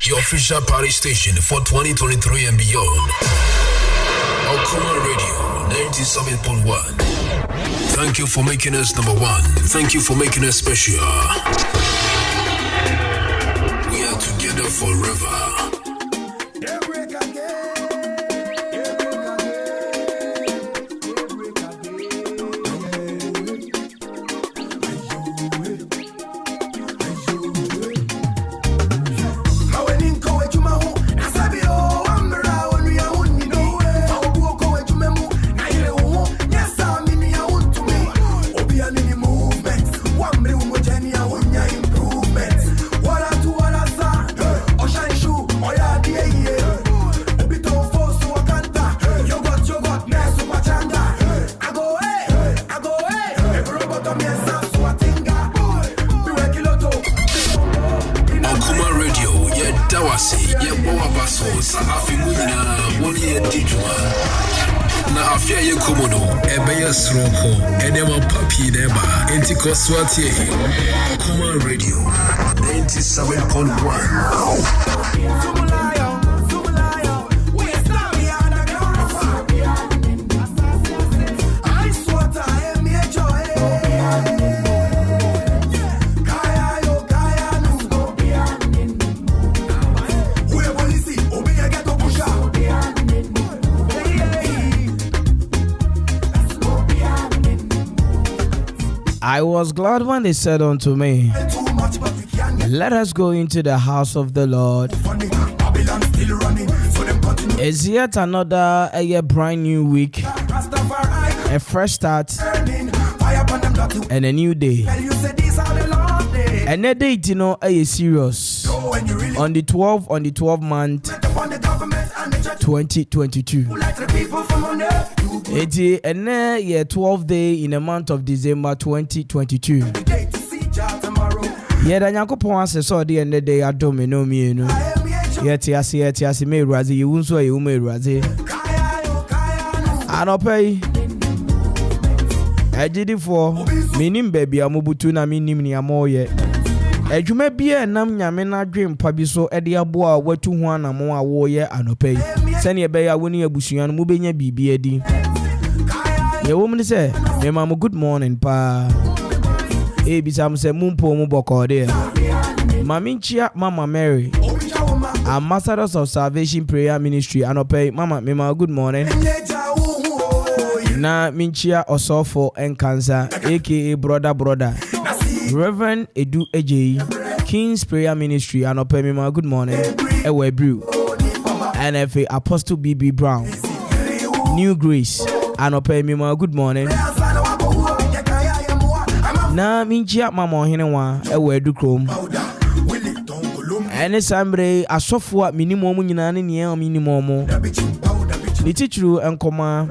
your official party station for 2023 and beyond. A.K.A Radio 97.1. Thank you for making us number one. Thank you for making us special. We are together forever. Swati A.K.A Radio 97.1. I was glad when they said unto me, let us go into the house of the Lord. It's yet another brand new week, a fresh start, and a new day. And a date, you know, is serious. On the 12th month, 2022. It's a 12th day in the month of December 2022. Yeah, the Yakupon says so the end of the day I don't know me, you know. Yet, yes, me razi, you won't say you may razi. I don't pay. I did it for meaning baby, I'm Mubutuna, meaning me, I'm all yet. As you may be a nam yamena dream, Pabiso, Eddie Aboa, what to one and more warrior, I no pay. Send your bay, I win your bushian, moving your BBD. Your woman say, "Hey, mama, good morning, pa." Hey, bisam say, "Mumpo muboko there." Maminchia, Mama Mary, ambassadors of Salvation Prayer Ministry, and pay Mama, Mama, good morning. Na minchia osofo and cancer, A.K.A brother. Reverend Edu A.J. King's Prayer Ministry, and pay Mama, good morning. Ewe Brew, NFA Apostle B.B. Brown, New Grace. And pay me my good morning. Na minchia mama hinewa ewe du krom. Ene sambre asofo minimum nyina ne ne minimum. The teacher enkoma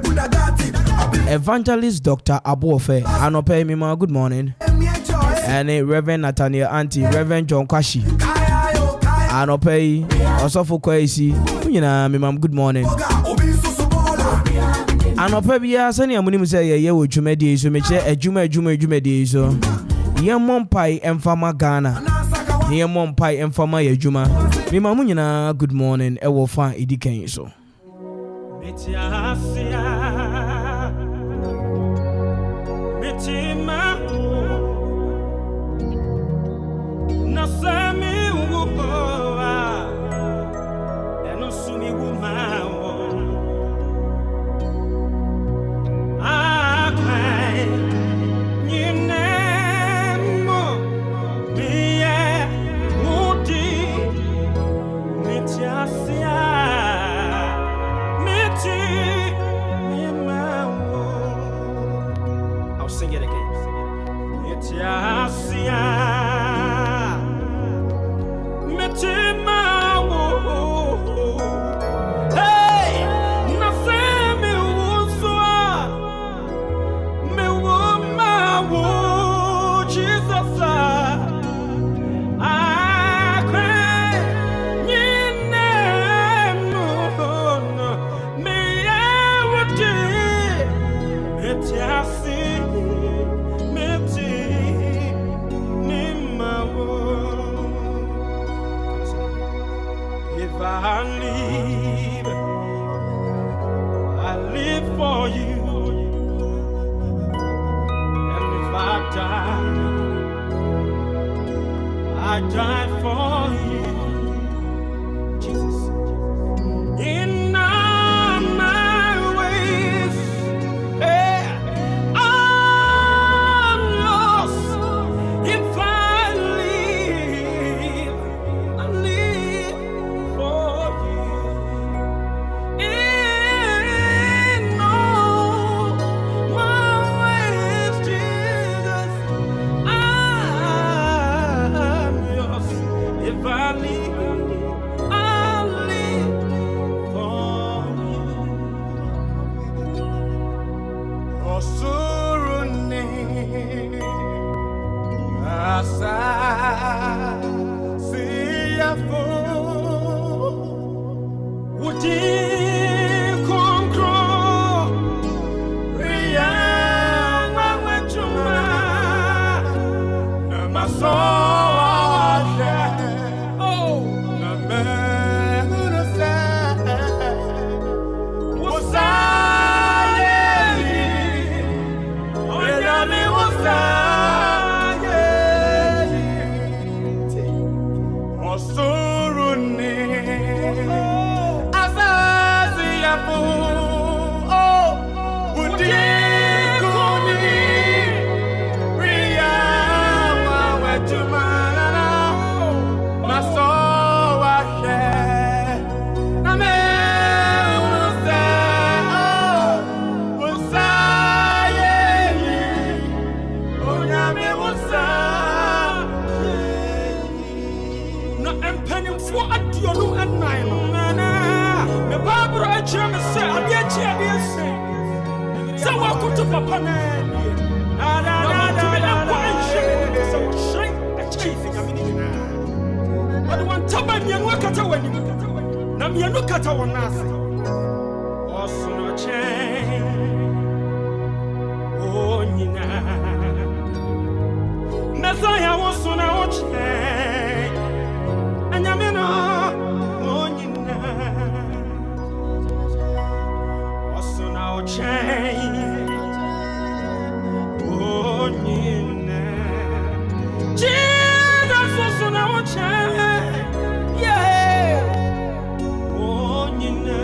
Evangelist Dr. Abuofe and pay me my good morning. And Reverend Nathaniel Auntie Reverend John Kwashi. And pay asofo kwesi nyina me mam good morning. And Opebia, Sunny, I'm going to say, yeah, with Jumedi, so make a Juma, so. Yamon Pie and Farmer Ghana. Yamon Pie and Farmer Juma. Mimamunina, good morning, I will find Edican so. I live for you. And if I die for you. Jesus. In all my ways, I'm lost. If I live for you. In all my ways, Jesus, I'm yours. If I live, I'll live for you. Osuruni asa siyafo uti konkro riya mawetuma namaso. Papa man, I want to buy me and work at a wedding. Now, me and look at our nothing. Also, no change. Oh, Nina. Messiah was so now change. And Yamina, oh, Nina. Also, now change. Jesus was on our chair. Yeah. Oh, Nina.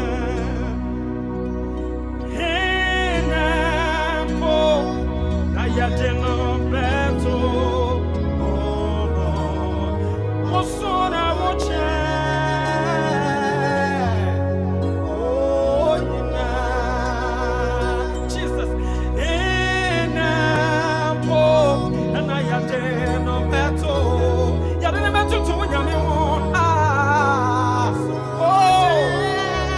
Hey, Nampo. Nayateno Beto. Oh, was on our chair. Oh, Nina. Jesus. Hey, Nampo. And I had no better. You didn't better to win your oh,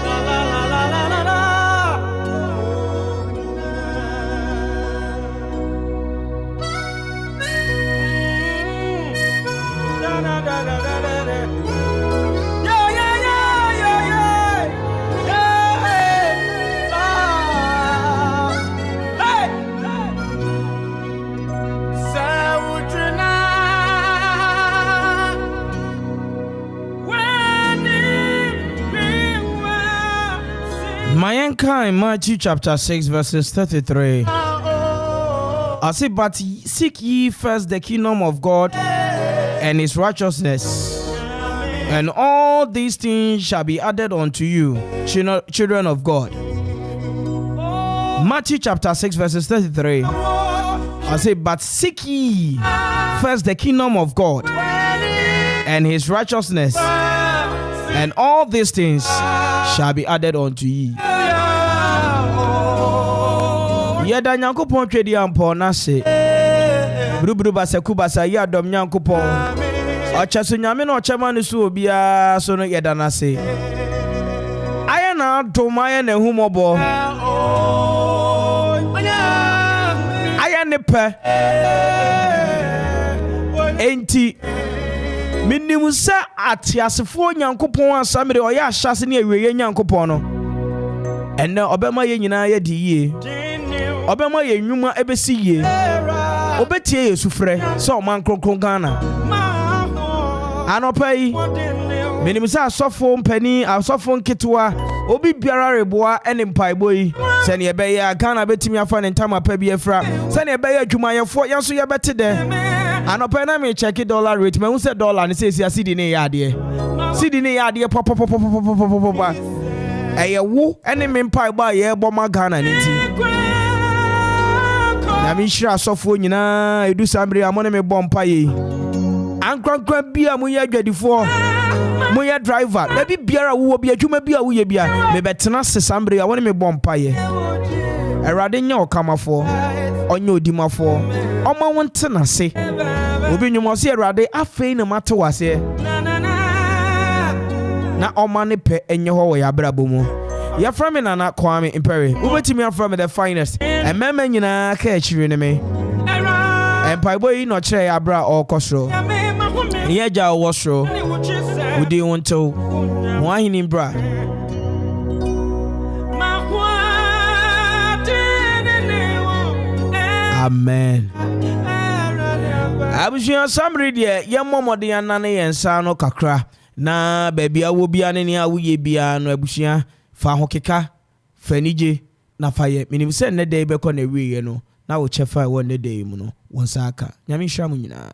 la la la la la la la. Da da da da da da. Yeah yeah yeah yeah yeah. Yeah. Hey. Mayanka in Matthew chapter 6 verses 33. I say, but seek ye first the kingdom of God and his righteousness, and all these things shall be added unto you, children of God. Matthew chapter 6 verses 33. I say, but seek ye first the kingdom of God and his righteousness, and all these things shall be added unto ye. Yeda nyankopon twedi ampo na se brubru basaku basa ya dom nyankopon ochaso nyame na ochema ne so obia so no yeda na se aya na dom aya na humobo aya ne pe enti minimu sa atiasefo nyankopon asamre oya ahyase ne awiye nyankopon no enne obema ye nyina ya di ye obema ye nwuma ebesi ye obetie yesu frɛ so man kronkron Ghana Anopai. Minimisa asofo mpani asofo nketewa obi biara reboa ene mpaebo yi sene ye be ya Ghana betimi afa ne ntama pa bi afra sene ye be ya adwumayefo yanso ye bete de anopai na me check dollar rate me hu se dollar ne se sia cedi ne ya ade pop eye wo ene me mpaebo a ye bo ma Ghana ne ti na mi hira asofo nyina edu sambre amone me bom pa yi ankwankwa bia mu ye adwadifo mo ye driver baby biara wo bia adwuma bia wo ye bia me betena sesambre awone me bompa ye erade nya okamafo onye odimafo oma wonte na se obi nwumo se erade afei na mate wase na oma ne pe enye ho wo ya brabo mu ya from me nana Kwame Mpere ubetimi afra me the finest emema nyina ka achire ne me empaibo yi no kire ya bra okosro ye ja wosro Udi wonto wahini bra Amen. Abushia samri de ye momode anane yensa no kakra na baby awo bia ne ne awoye bia no abushia fa hokeka fanije na faye minim se ne dey be ko na wiye no na wo chefa won ne dey mu no wonsa aka nyame hwa mu nyina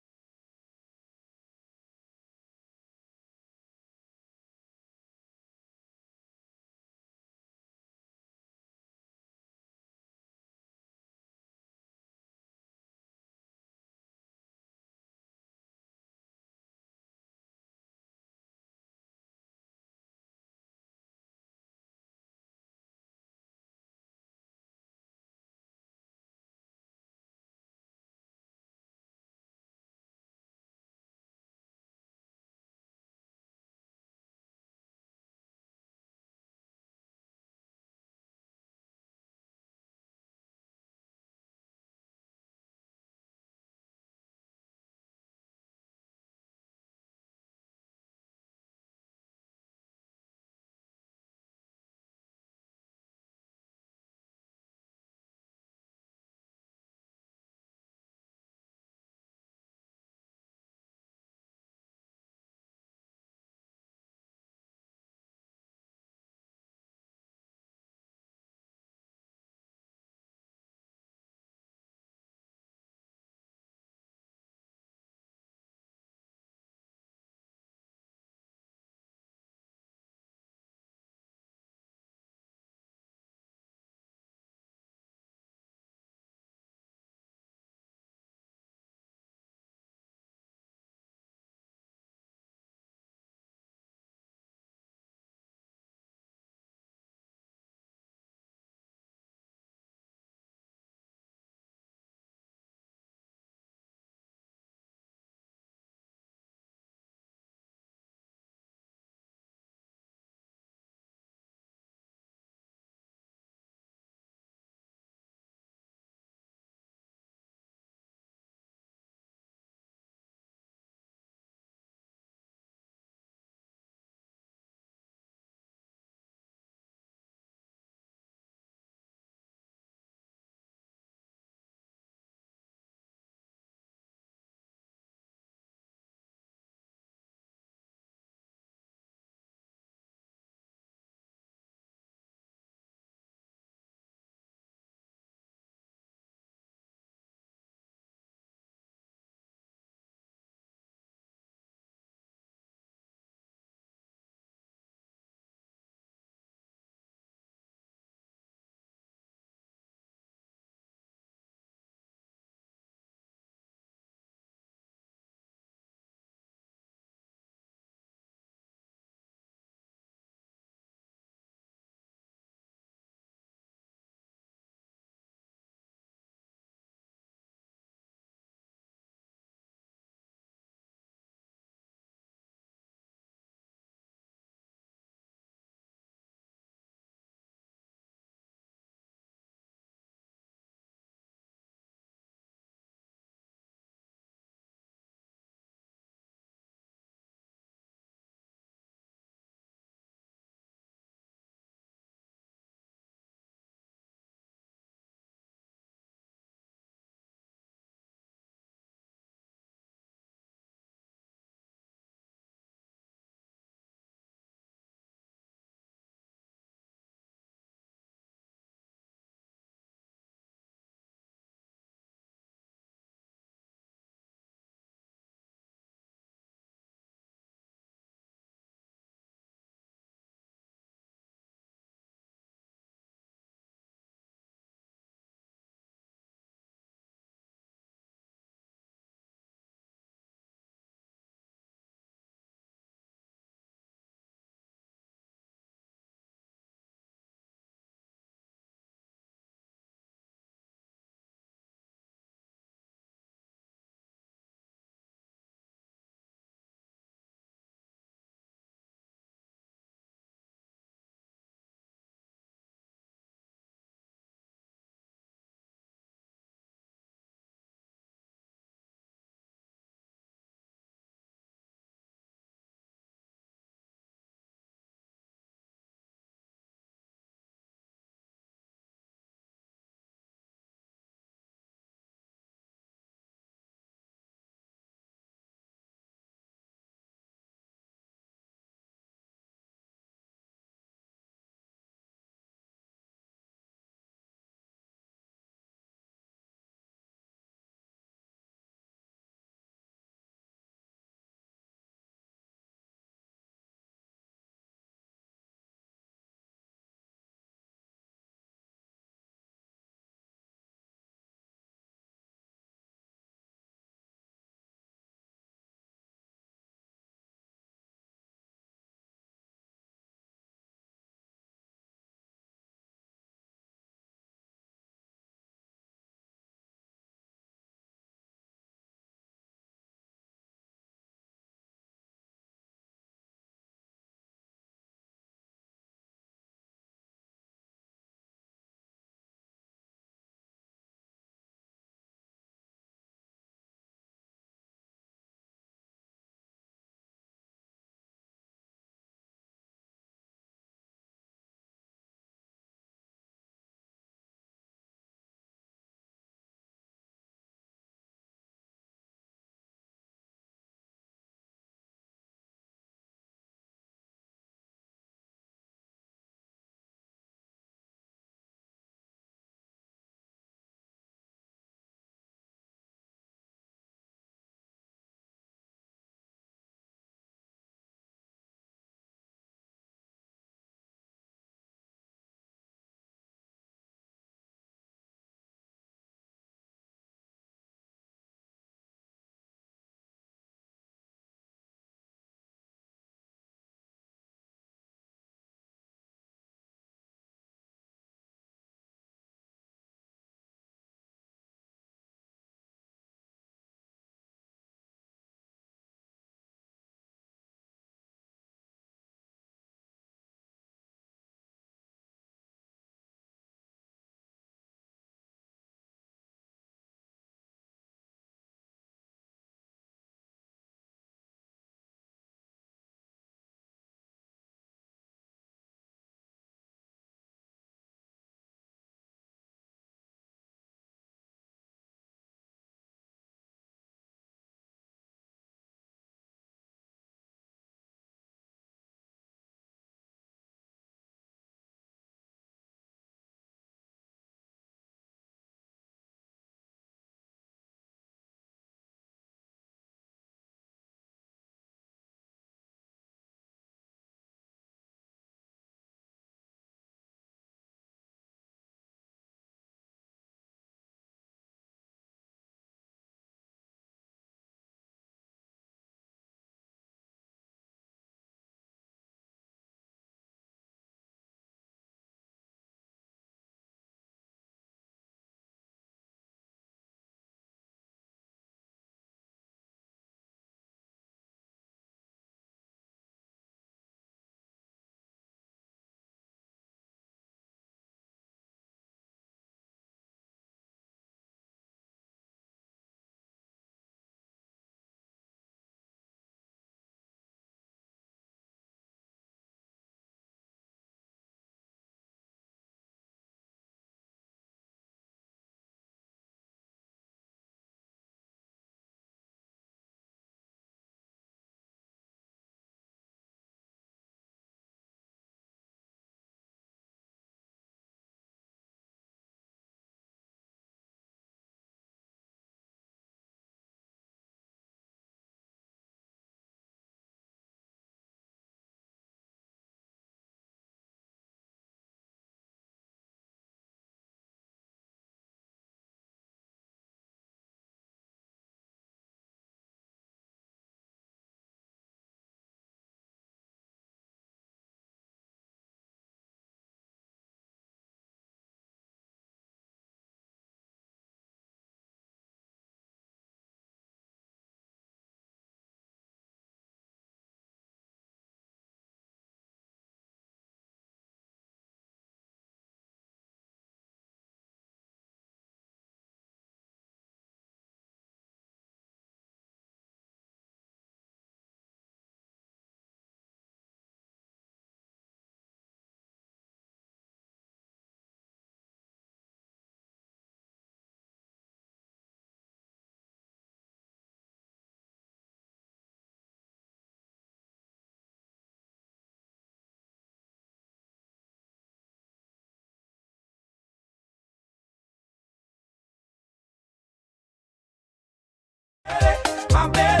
Radio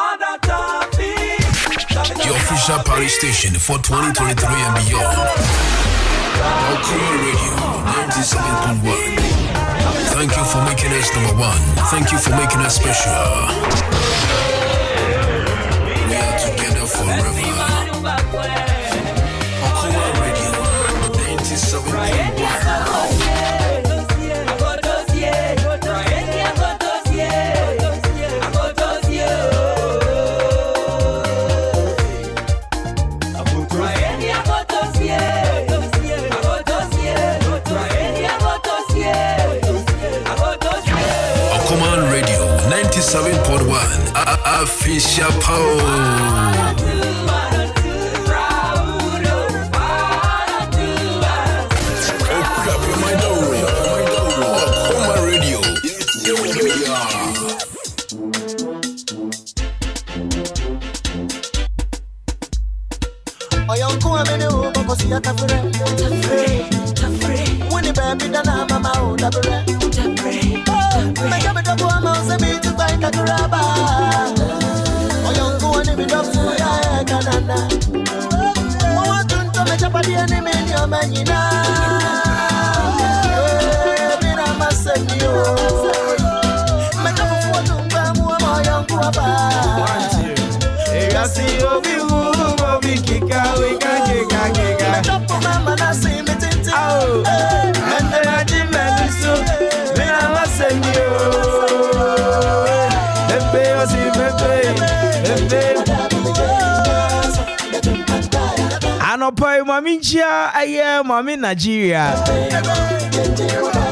97.1. Your official party station for 2023 and beyond. A.K.A Radio 97.1. Thank you for making us number one. Thank you for making us special. We are together forever. A.K.A Radio 97.1. Radio 97.1 official power. Anopai maminchia aye mami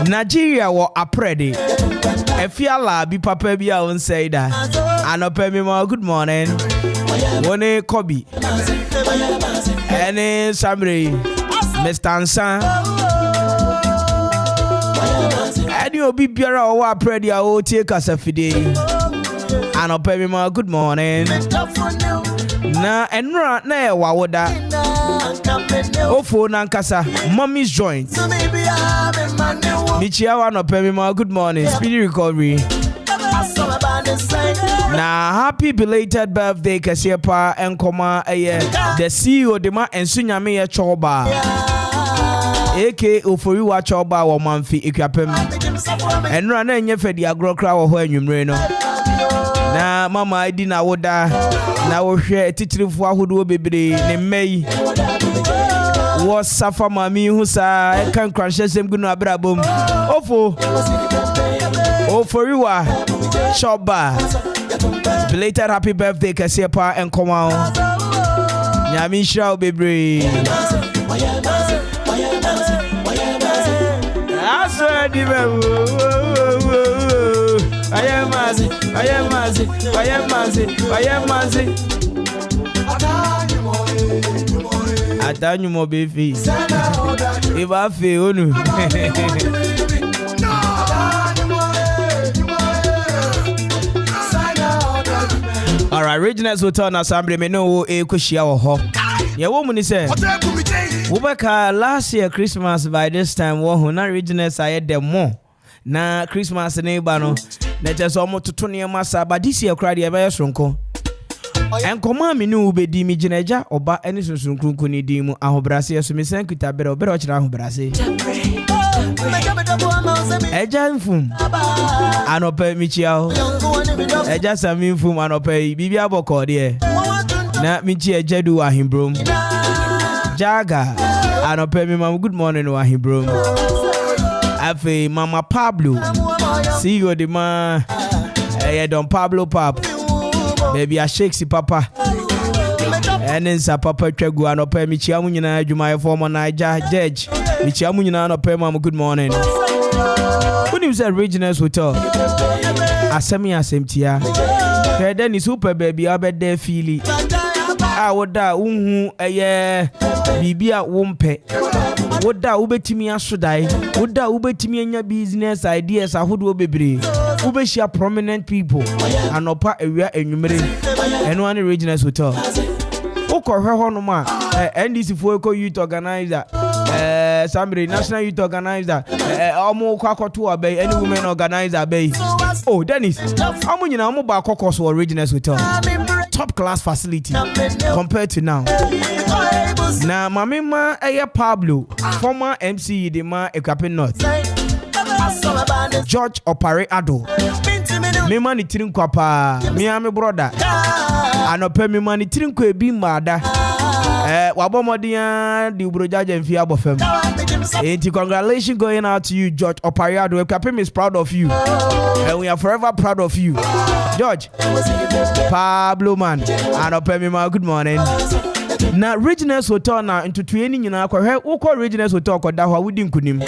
Nigeria wo apredi efiala bi papa bi a on say that anopai me ma good morning wone Kobi ene Samre Mr. Ansan eni obi biara wo apredi a o tie kasafide anopai me ma good morning na enra na e wawoda ofo na nkasa mommy's joint Michiawa no pemi ma good morning speedy recovery na happy belated birthday kasiepa enkoma the CEO de ma ensunyame ye choba A.K.A oforiwa choba wo manfi ekwapem enra na enye fedi agrokra wo ho anwumre no na mama idi na woda na wo hwe titirifu ahodo bebre ne mai wo safa mami hu sa kan kwanhyesem gunu abrabom oforiwa choba belated happy birthday kasiepa enkoma nyami shao bebre asadi bewo I am Adwuma befi. If I feel onu. All right, Regionals Hotel na Assembly me no e kwhia wo ho. Ye wo mu ni say. Wobeka last year Christmas by this time wo ho na Regionals aye dem mo. Na Christmas ne ba no. Na just omo toto ne masa ba this year crowd e be sonko. Enkoma me no ubedi mi gineja oba eni sunsun krunku ni di mu ahobrase yeso me san kuta bere obere ochira ahobrase. Eja mfum anope michia ho. Eja sami mfum anope bibia boko de. Na michi ejedu ahimbrom. Jaga anope mi mam good morning ahimbrom. Afe Mama Pablo CEO de ma Don Pablo Pap baby I shake si papa enensa papa twegu anopa michia munyina adwuma former Niger judge michia munyina anopa mam good morning when you say Regionals Hotel asemtia kede ni super baby abede fili a woda unhu eye bibia wompe woda wobetimi asodai woda wobetimi anya business ideas ahodo bebre wobehia prominent people anopa ewia enwumere eno ane Regionals Hotel ukohwe hono ma NDC for youth organizer Sambre National Youth Organizer omo kwakoto abey any women organizer abey oh Dennis omo nyina omo ba kokoso Regionals Hotel top class facility compared to now na mamima Pablo former MC de ma A.K.A North George Opare Ado me mani tirinkwa pa me ame brother anope me mani tirinkwa ebi mada wabomodian di ubrojaje mfi abofem congratulations going out to you George Opare Ado. A.K.A is proud of you and we are forever proud of you George Pablo man anope me ma good morning na Regionals Hotel na into training nyina kwa he ukọ Regionals Hotel kwa da ho wudi nkunim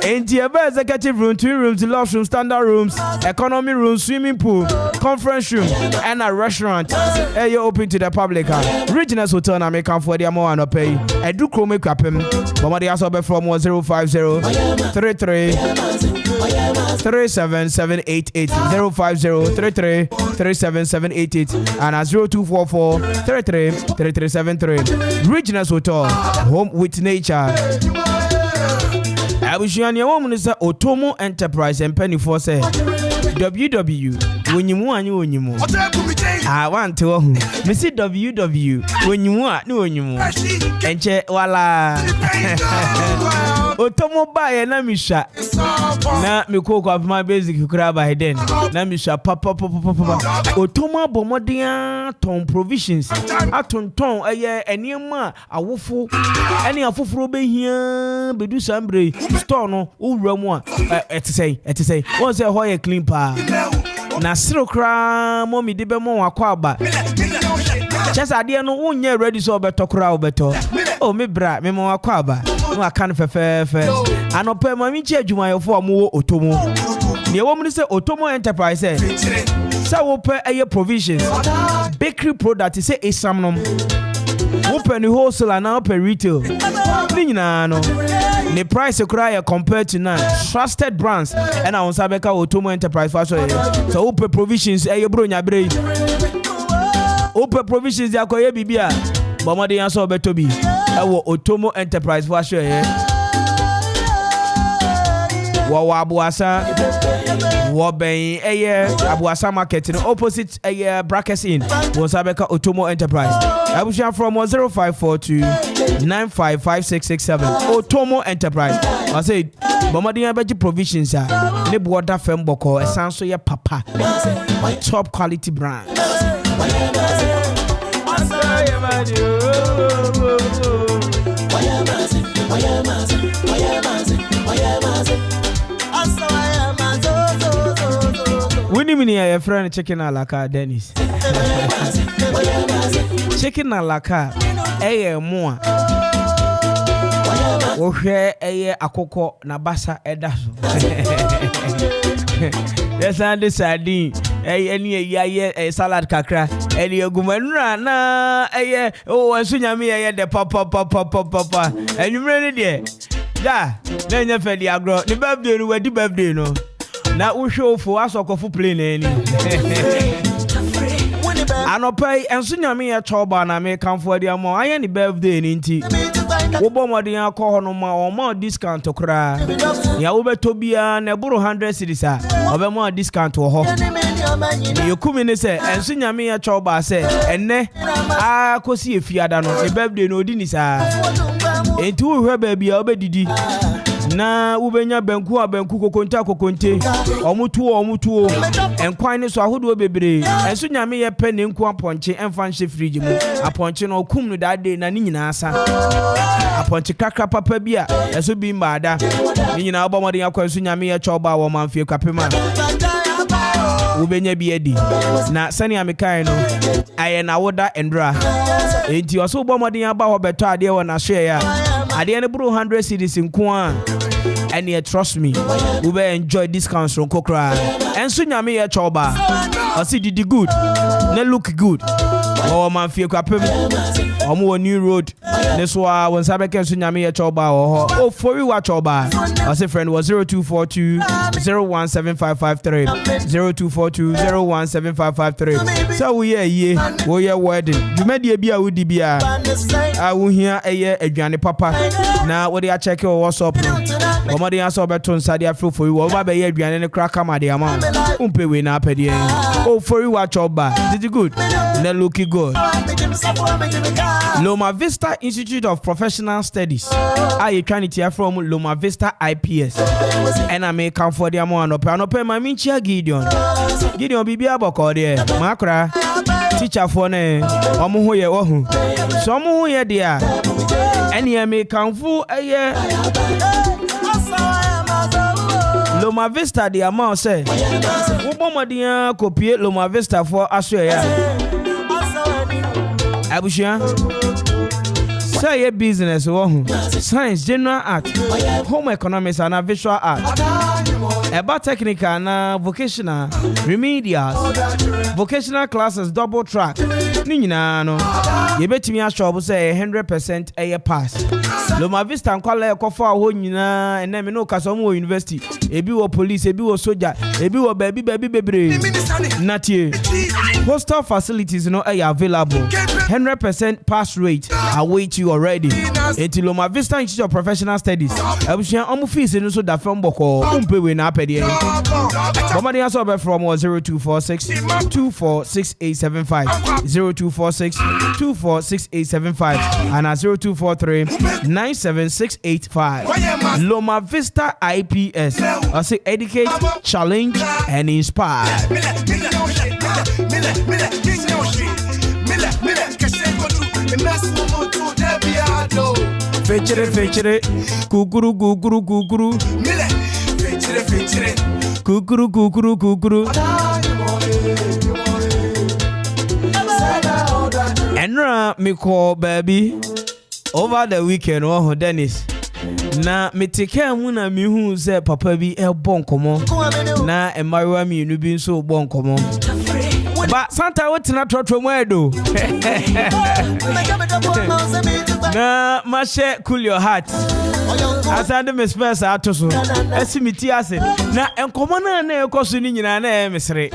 enti executive room, twin rooms, deluxe room, standard rooms, economy room, swimming pool, conference room, and a restaurant. You're open to the public. Regionals Hotel na make for the more and pay. I do chrome make up him. But the answer from 050 33 37788 050 33 37788 and 0244 33 3373. Regionals Hotel, home with nature. Abushiani woman is Otomo Enterprise and Penny for say WW when you want you when you move. I want to Missy WW when you want no when you move. And che wala Otomo buy and Namisha. Na me cook up my basic crab by then. Namisha papa Otomo Bomodia Tom provisions. Aton ton a year and yama a woeful any a full be here be do sambre. Store no uramwa say what's a hoye clean pa na siro kra mommy de be mo akwa ba just ade no unye ready so beto kra obeto oh me bra me mo akwa ba no aka no fe anope mami chi adwuma yofo amwo otomo ne wo mu say Otomo Enterprise say wo pe eye provisions bakery product say esamnom wo pe ni wholesale na pe retail ni nyina no the price cry compared to now trusted brands and I want Sabeka Otomo Enterprise for so open provisions bro nyabre open provisions ya koye bibia but mo dey answer beto bi Otomo Enterprise for so wa abuasa wo ben abuasa market in opposite brackets in was Sabeka Otomo Enterprise abusha from 0542 955667 Otomo Enterprise I say bomadi abeji provisions ne border fem boko esanso ye papa top quality brand Winnie mini your friend chicken alaka Dennis chicken alaka more ohwe akoko na basa edaso yes and sardine any salad kakra any ogumanura na oh ansunyame de papa enwumre de da na nya fedi agro ni birthday no wadi birthday no na uhwe ofo asokofo plane ani anopai ensunyame ya choba na me kamfo dia mo aye ni birthday ni nti wo bomodi akọ hono ma o ma discount kra ya wo beto bia na buru 100 cedis a obe ma discount wo ho yekumi ne se ensunyame ya choba se enne akosi efiada no e birthday no odi ni sa enti wo hwe ba bia obedidi na ubenya banku kokonte omutuo enkwan ne so ahodo bebre enso nyame ye pe ne nku aponche emfa nhye fridge mu aponche no okum no dade na ni nyina asa aponche kakra papa bia eso bi mbaada ni nyina obomode akwa enso nyame ye choba wo manfie kwapema ubenya bi edi na sani amekai no aye na woda endra enti oso obomode aba ho beto ade wo na hwe ya ade ne buru 100 cedis nko a and you trust me we will enjoy discounts from kokra and so nyame ye choba o see did good ne look good o man fie kwapem omo New Road ne so a won sabe ken so nyame ye choba ho o fori wa choba I say friend was 0242 017553 0242 017553 so we ye wedding dwumade bia wodi bia a wo hia eye adwane papa na wo dey check your WhatsApp no wo dey answer beto nsade afro for you wo ba be ye adwane ne kra kama dey ama umpe we na apede o for you watch oba did you good na looking good Loma Vista Institute of Professional Studies I trying to hear from Loma Vista IPS and I may come for the amount of pay my minchia Gideon bibia boko there makra teacher for ne omo ho ye ohu so omo ho ye there and I may come for Loma Vista the amount say wo bomodian copy Loma Vista for Australia Abushia say a business science general art home economics and visual art about technical and vocational remedial vocational classes double track ni nyina no ye betimi a shop say 100% a pass Loma Vista nkwala ekofo a ho nyina ene me no kaso mo university ebi wo police ebi wo soldier ebi wo baby bebre natie hostel facilities no are available 100% pass rate await you already eti Loma Vista Institute of Professional Studies abusian omo fees no so da from boko umpe we na apede bomadi aso be from 0246 246875 0246 246875 and 0243 97685 Loma Vista IPS I say educate, challenge and inspire. Fechere kukuru kukuru Enra me call baby over the weekend oh Dennis na meteke mu na mi hu se papa bi e bon komo na emariwa mi nu bi so bon komo ba santa wetina trotro mu edo na ma share cool your heart asande me space atoso esimiti ase na enkomo na ekoso ni nyina na mesere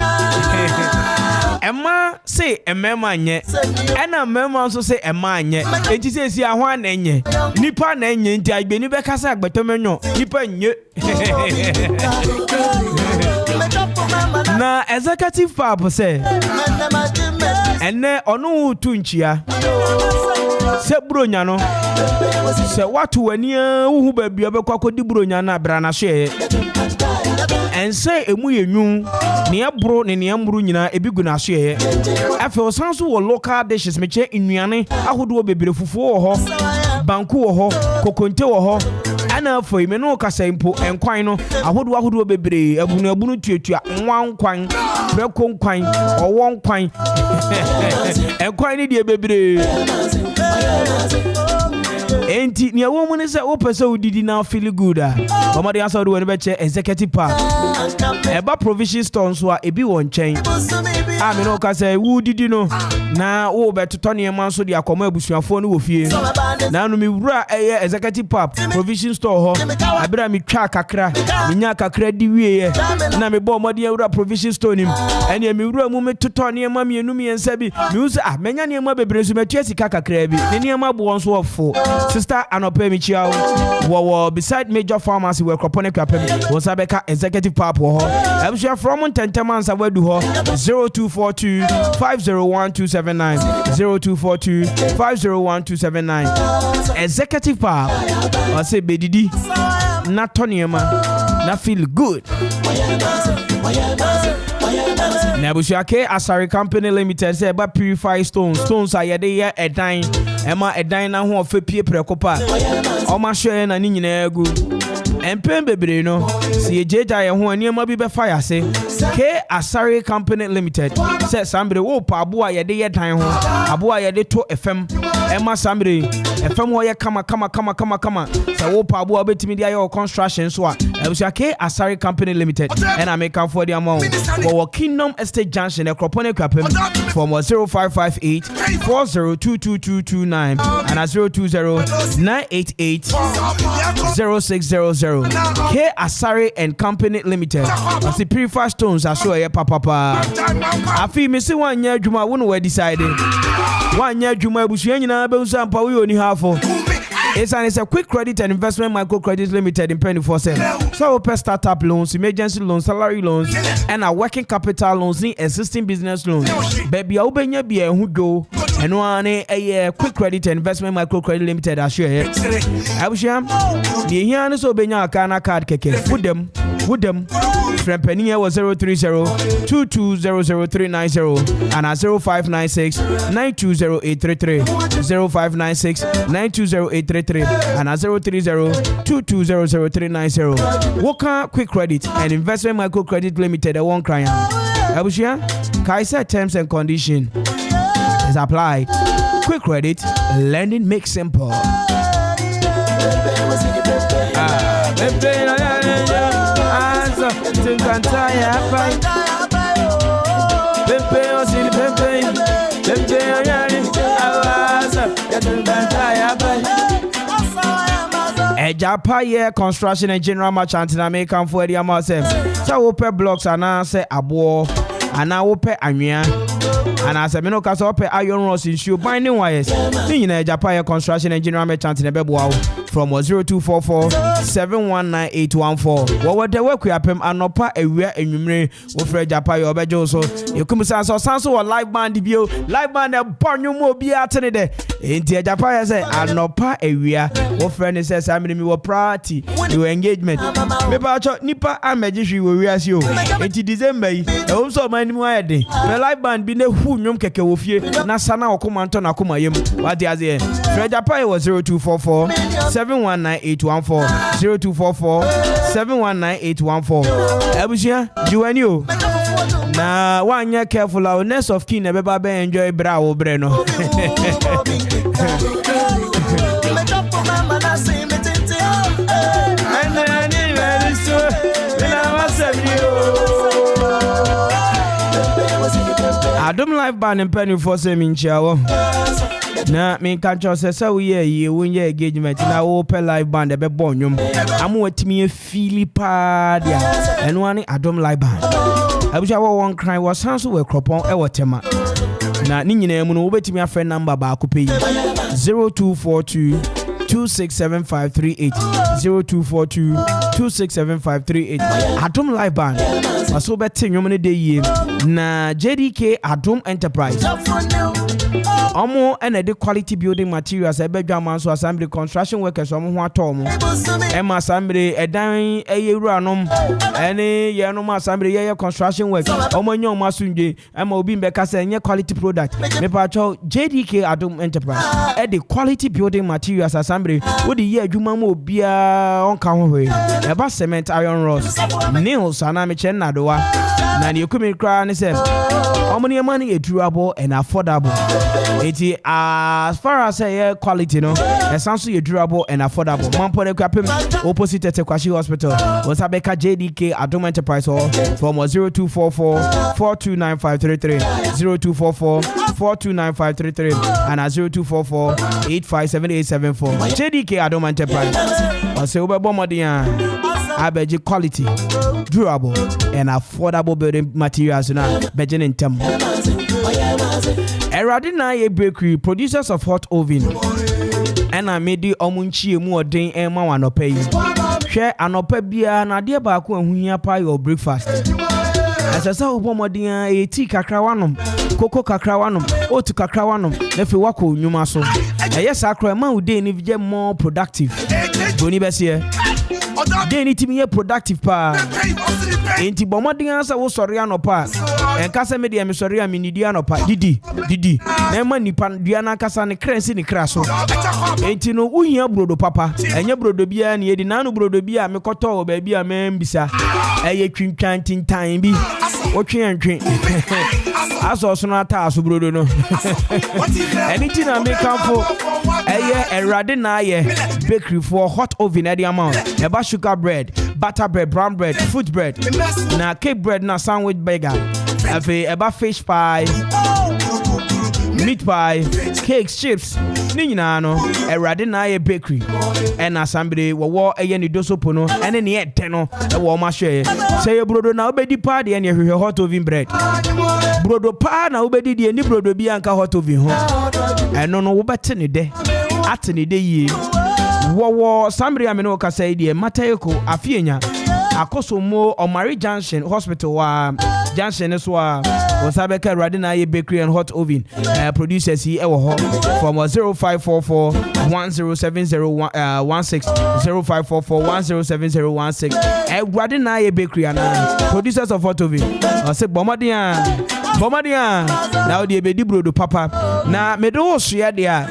Emma say emema nye ena mema so say emma anye enti say si ahwa na nye nipa na nye enti agbeni be kasa agbetomenyo nipa nye na executive pap say ene onu tunchia se bronya no se watu wani hu ba bia be kwakodi bronya na bra na hye ense emu yenwu ne ebro ne emru nyina ebigu na hye afi osanso wo local dishes meche inuane ahodo bebre fufuo wo ho banku wo ho kokonte wo ho ana foi me no kasa impo enkwan no ahodo bebre abunu tuatua nwankwan brekonkwan owonkwan enkwan ni de bebre enti ni awo mu ne se wo pese udidi na feel good a omade answer do we be che executive park eba provision store so a ebi won chen a me no ka say udidi no na wo be toto ne man so de akoma abusuafo no wo fie na no mi wura eye executive park provision store ho abira mi twa kakra minya kakra di wieye na me bo omade wura provision store nim ene mi wura mu me toto ne ma mienu mi ensa bi mi usa menya ne ma bebre so metua sika kakra bi ne ma bo so ofo Sister Anope Michiao wo beside major pharmacy we kropone kwapem wo sabeka executive pap wo ho abusha from Tentemansa wadu ho 0242 501279 0242 501279 executive pap I say bedidi na toniema na feel good Nabushake Asari Company Limited say ba purify stones are yede ye edan ema edan na ho ofepie prekopa o ma hwe na ni nyina agu empem bebre no si ejeja ye ho ani ema bi be fire say K Asari Company Limited say sambre wo pa abo a yede ye dan ho abo a yede to FM ema sambre FM ho ye kama say wo pa abo a betimi dia ye construction so a A.K.A Asari Company Limited and I make for the amount for Kingdom Estate Junction Ekropone Kwapem from 0558 402229 and 020 988 0600. K Asari and Company Limited. As the purified stones are so a papa. I feel me see 1 year Juma wouldn't we decided. 1 year Juma Busiana Belsan Pawi only half for. It's a quick credit and investment microcredit limited in penny for sale. So open startup loans, emergency loans, salary loans, and a working capital loans in existing business loans. Baby, I'll be a who go and one a quick credit and investment microcredit limited. I share it. I wish the Hianis Obenya Kana card keke. With them. From Penia was 030-2200-390 and at 0596-920833. 0596-920833 and at 030-2200-390. Woka Quick Credit and Investment Microcredit Limited at one client. Abushia, Kaiser terms and condition is applied. Quick Credit, lending makes simple. Ejapa construction and general merchant na make am for the amount so open blocks and I say abo and I open anwia and as me no ka so open iron rods in shoe binding wires ni na Ejapa construction and general merchant na bebo from 0244 719814 what the work we apem anopa ewia enwumre wo fra Ejapa yo obejo so yekumisa so sanso wo live band bio live band e bonyo mo bi atene de enti Ejapa ya say anopa ewia wo fra ne say samini mi wo party your engagement me ba cho nipa amagihwi wo wiase o enti December yi e wo so man mu ayede me live band bi ne hu nwom keke wo fie na sana okoma nto na akoma yem what dey azie fra Ejapa was 0244 719814 0244 719814 Abusia Juani o na wanya careful our next of kin ebeba be enjoy bra wo bre no Adum live band in penny for sem in chawo na me kan cho se we ye won ye engagement na wo pe live band e be bonnwom am watimi e feel pa dia eno ani Adum live band abusha wo won cry was sanso we kropon e wotema na ni nyina mu no wo betimi afre number ba ko pe 0242 267538 0242 267538 Adum live band aso beti nwom ne de yie na JDK Adum Enterprise omo and the quality building materials ebedwa manso assembly construction workers omo ho atom ema assembly edan eyewura nom ene ye no assembly ye construction work omo nya omo asunje ema obi mbeka se nye quality product me pa cho JDK Adum Enterprise the quality building materials assembly wo de ye adwuma mo obia onka ho hwe eba cement iron rods nails ana me chen nadowa na ne ekumi kra ne se omo ne money e durable and affordable. It as far as quality no, it sounds so durable and affordable. Mampore Kwapem opposite Tekwashi Hospital. Was Abeka JDK Adum Enterprise Hall from 0244 429533 0244 429533 and 0244 857874. JDK Adum Enterprise. I say Oba Bomadia Abeji quality, durable and affordable building materials na Bejin in Tem. Eradina ye bakery producers of hot oven and I made the omunchi mu odin e ma wanopa yi hwe anopa bia na de ba ko ahunya pa your breakfast asasa obomodin e tea kakra wanom koko kakra wanom otu kakra wanom na fe wako nyuma so yes akra ma udin ni je more productive boni besie dey ni timi ye productive pa enti bomodin asa wo sori anopa enkasa me de me sori a minidi anopa didi na ma nipa dua na kasa ne krensi ne kraso enti no uhia brodo papa enye brodo bia na yedi nanu brodo bia me koto ba bia me mbisa eye twintwan tintan bi otwe aso so na ata aso brodo no anything na make am for eye erade na ye bakery for hot oven at the amount eba sugar bread butter bread, brown bread, foot bread, na cake bread, na sandwich burger, eba fish pie, meat pie, cakes, chips, nina no, erade na ye bakery, and na somebody wo eye ni dosopo no, ene ne ete no, e wo ma hwe. Say brodo na obedi pa de ne hwehwe hot oven bread. Brodo pa na obedi de ni brodo bi anka hot oven ho. Eno no wo bete ne de. Ate ne de yi. Wo somebody amene o kasa de Matayeko afienya. Akoso mo Omari Junction Hospital wa Junction so wa Osabeka erade na ye bakery and hot oven. Producers he e wo ho from 0544 107016 0544 erade na ye bakery and producers of hot oven. I say bomadian na o de be di brodo papa na me do so ya de a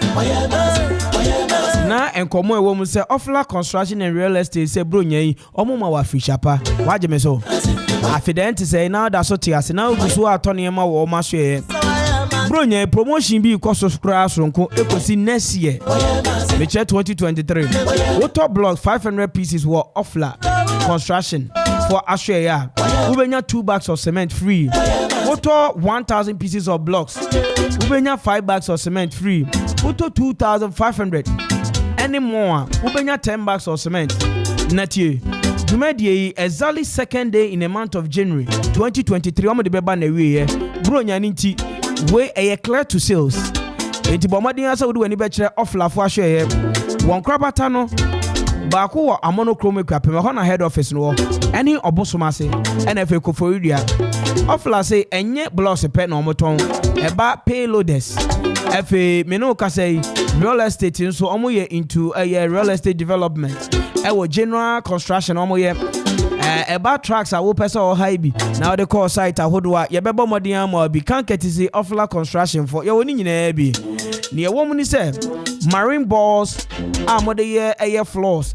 na enkomo ewo mu say Ofla Construction and Real Estate say bro nyan omo ma wa fishapa waje me so afident say now that so tiase na oguso atone ma wo ma so ye bro nyan promotion bi koso skra sonko ekosi next year me che 2023 water block 500 pieces were Ofla Construction for Ashaya ubenya 2 bags of cement free water 1000 pieces of blocks ubenya 5 bags of cement free water 2500 anymore ubenya 10 bags of cement natie Jumedie exactly second day in the month of January 2023 omo de beba na we bro nyani nti we clear to sales enti bomadi asa wodu wani be kire Ofla fo ahwe won krabata no baako wo amonochrome kwapem ho na head office no any obosomase NFA koforidua Ofla say enye blocks pe na omoton eba payloaders FA me no ka say real estate nso omo ye into real estate development ewo general construction omo ye eba tracks a wo pesa o high bi na the call site ahodoa ye bebo modern ma bi kan ketisi Ofla Construction for ye woni nyina bi ne ye wo mu ni say marine balls amode ye floors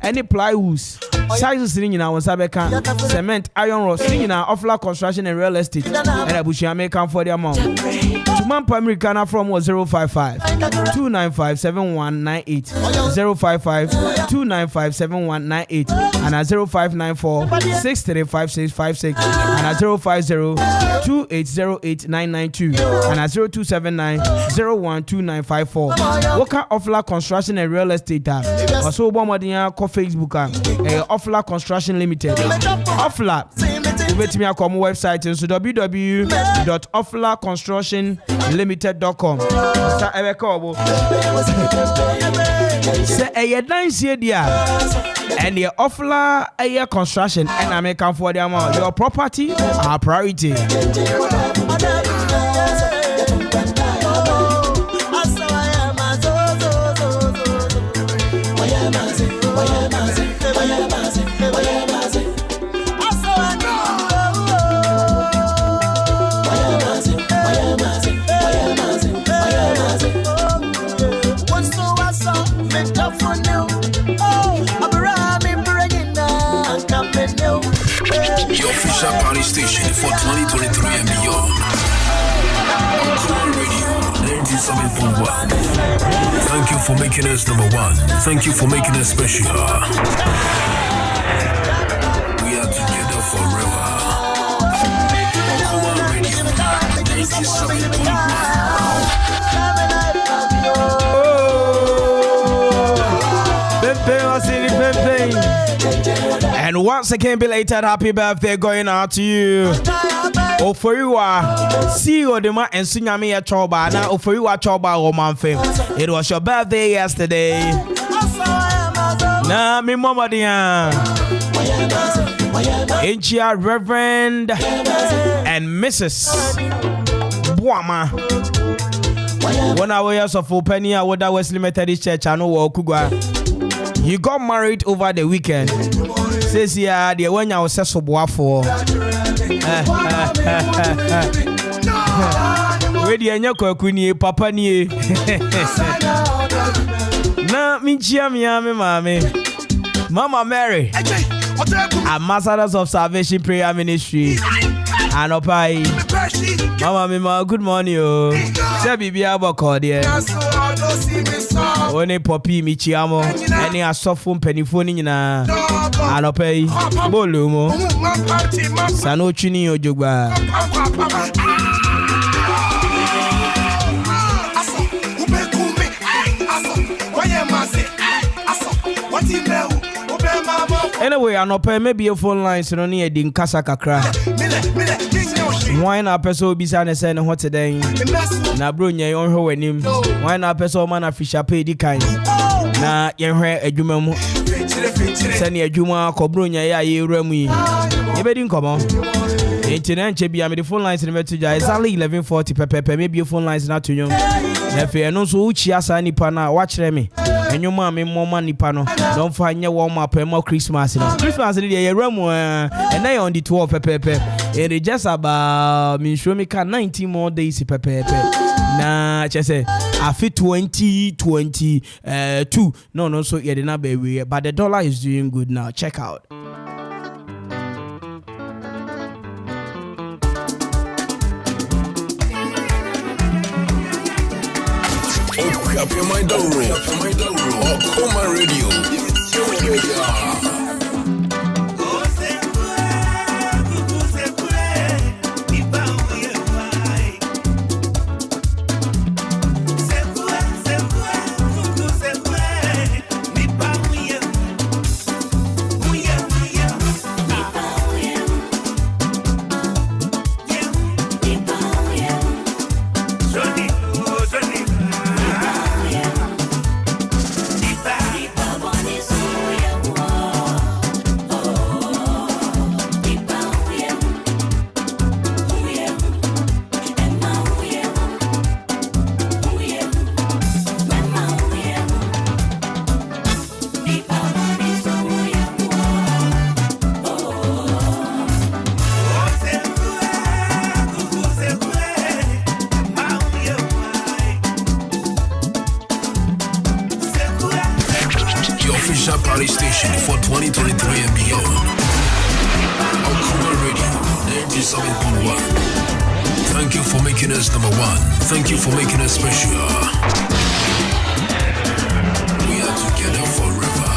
any plywoods sizes ni nyina won sabeka cement iron rods ni nyina Ofla Construction and Real Estate and abushia make am for the amount to man Americana from 055 295 7198 055 295 7198 and 0594 635656 and 050 2808992 and 0279 012954 Woka Ofla Construction and Real Estate also bomodin ko Facebook Ofla Construction Limited Ofla ubetimi akomo website nso www.oflaconstructionlimited.com sa eweka obo se eyedansie dia and the Ofla construction and American for the amount your property our priority. Your official party station for 2023 and beyond. A.K.A Radio 97.1. Thank you for making us number one. Thank you for making us special. We are together forever. A.K.A Radio 97.1. And once again, belated happy birthday going out to you. Oh, for you are see you the man and sing me a choba now. For you are choba or man fame. It was your birthday yesterday. Nah, me mama dia. Inchia Reverend and Mrs. Buama. 1 hour years of opening at Woda Wesley Methodist Church. I know Kugwa. You got married over the weekend. Says yeah, the one I was so for. Where the anyako kuni papa ni. Na minchia miame mame. Mama Mary. Ambassadors of Salvation Prayer Ministry. Anopai. Mama Mima, good morning. Oh. Say bibi abako there. One poppy michiamo any asofo mpanifo ni nyina anopai bolumo sano chini ojogba anyway anopai maybe a phone line so no di nkasa kakra why na person bisa ne say ne ho teden na bro nya yon hwe wanim why na person man afisha pay di kan na yen hwe adwuma mu sani adwuma ko bro nya ya yewra mu yi e be di nkomo internet nche bia me the phone lines ne metuja exactly 11:40 pepepe maybe phone lines na to nyon na fe no so uchi asa nipa na wa kire me enwuma me moma nipa no don fa nye wo ma pa mo Christmas no Christmas ni dey yewra mu and I on the 12 pepepe it just about me show me can 19 more days pepepe na chese afi 2022 no so yeah na be but the dollar is doing good now. Check out Up your mind down roll. Okuma Radio. Party station for 2023 and beyond. Okuma Radio 97.1. Thank you for making us number one. Thank you for making us special. We are together forever.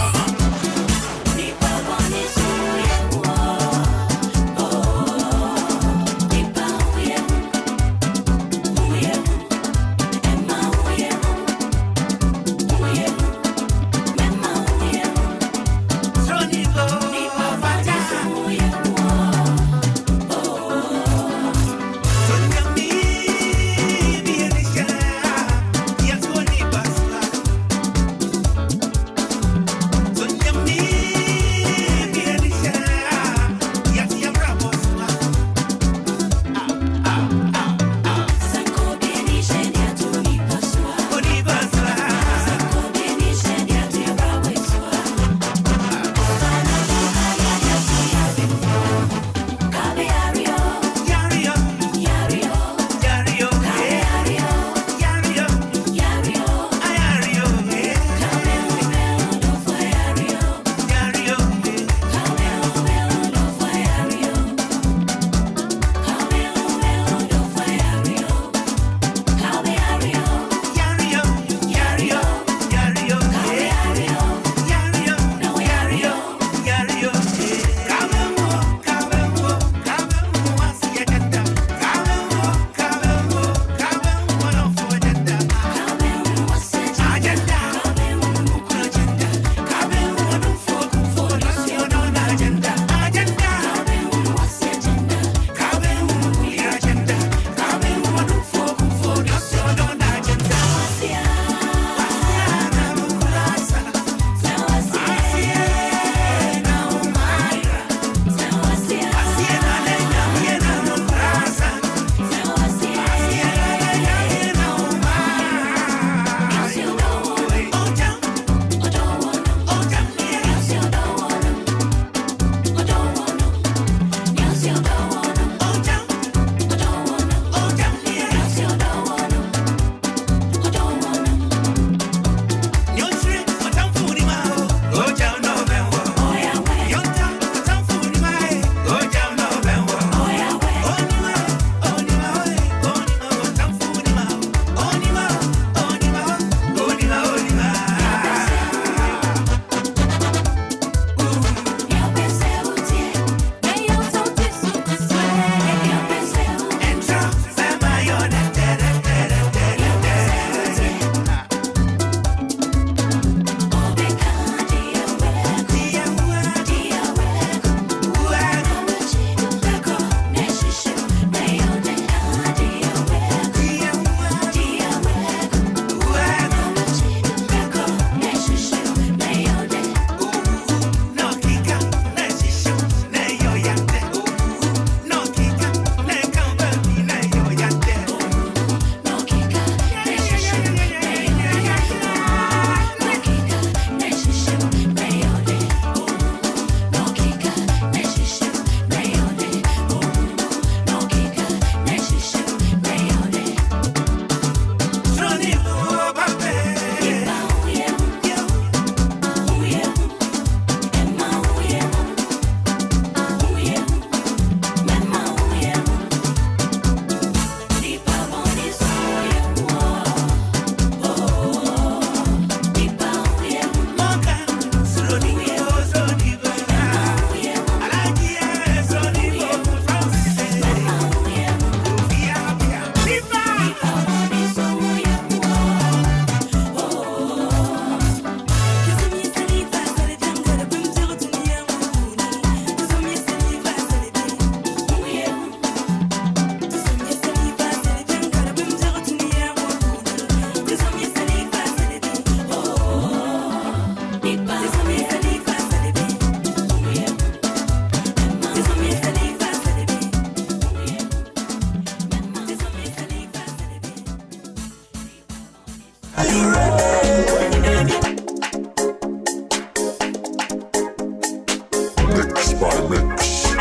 Mix by mix.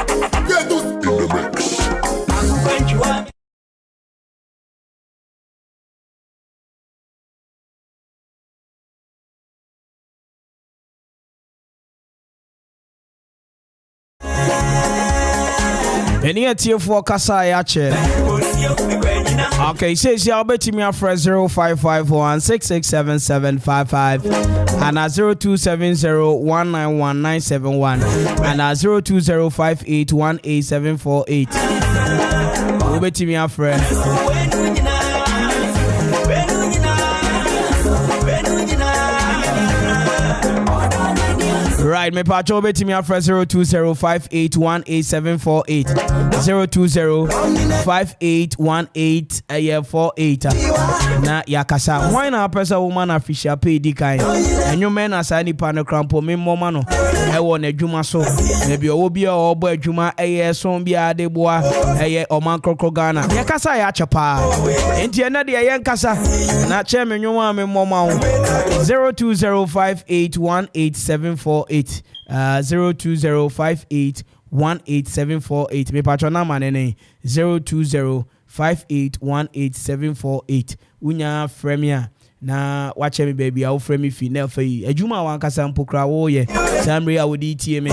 In the mix. Any at for Kasai Ache. Okay, says I'll bet me for 0551 667755 and 0270191971 and 0205818748. I'll bet me for right, me pacho bet me for 0205818748 020581848 na yakasa why na person woman official pay di kind and you men asani pan crampo me moma no e wo na adwuma so na bi owo a obo adwuma eye so bia de boa eye oman krokro Ghana yakasa ya chepa enti ena de eye nkasa na che me nwoma me moma 0205818748 02058188748 me patron na manene 0205818748 unya fremia na wache me baby a wo fremi fi na fa adwuma wan kasa mpokra wo ye samre a wodi tie me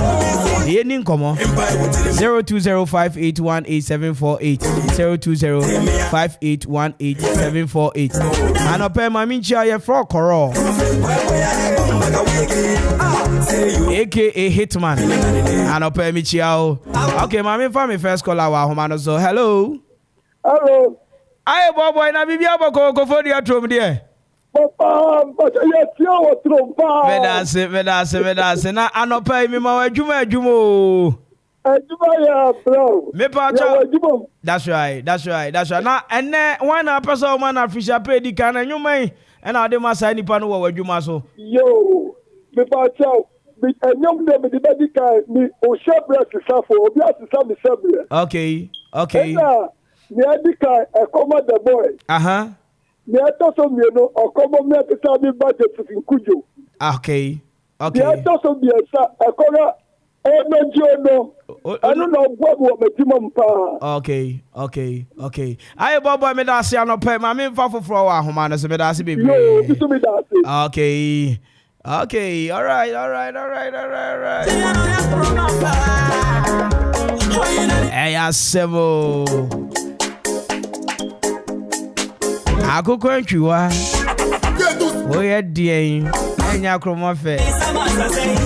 ye ni nkomo 0205818748 0205818748 anope mami nchia ye fro koro A.K.A Hitman anope mi chiao. Okay mami fa me first caller wa homa no so hello aye boy na bibia boko ko fodi atrom de Papa, but yes, you are trumpa. Vedase. Na anopai mi ma adwuma. Adwuma bro. Me pa cha. That's right. Na ene when na person man official pay di kan anwuma and ade ma sai nipa no wo adwuma so. Yo, me pa cha. Me enyom de me di kan mi o shebre safo, obi asisa mi shebre. Okay. Na me adika e come the boy. Me atoso mi no okomo me pesa mi budget in Kujo. Okay. Me atoso mi esa ekora emejo no. Anu no gwabu me timampa. Okay. Aye boy me da se anope ma me fa foforo wa homa no se me da se bebre. Yo, bisu mi da se. Okay. All right. Hey, asemo. Akoko ntwiwa. Oye die. Enya kroma fe.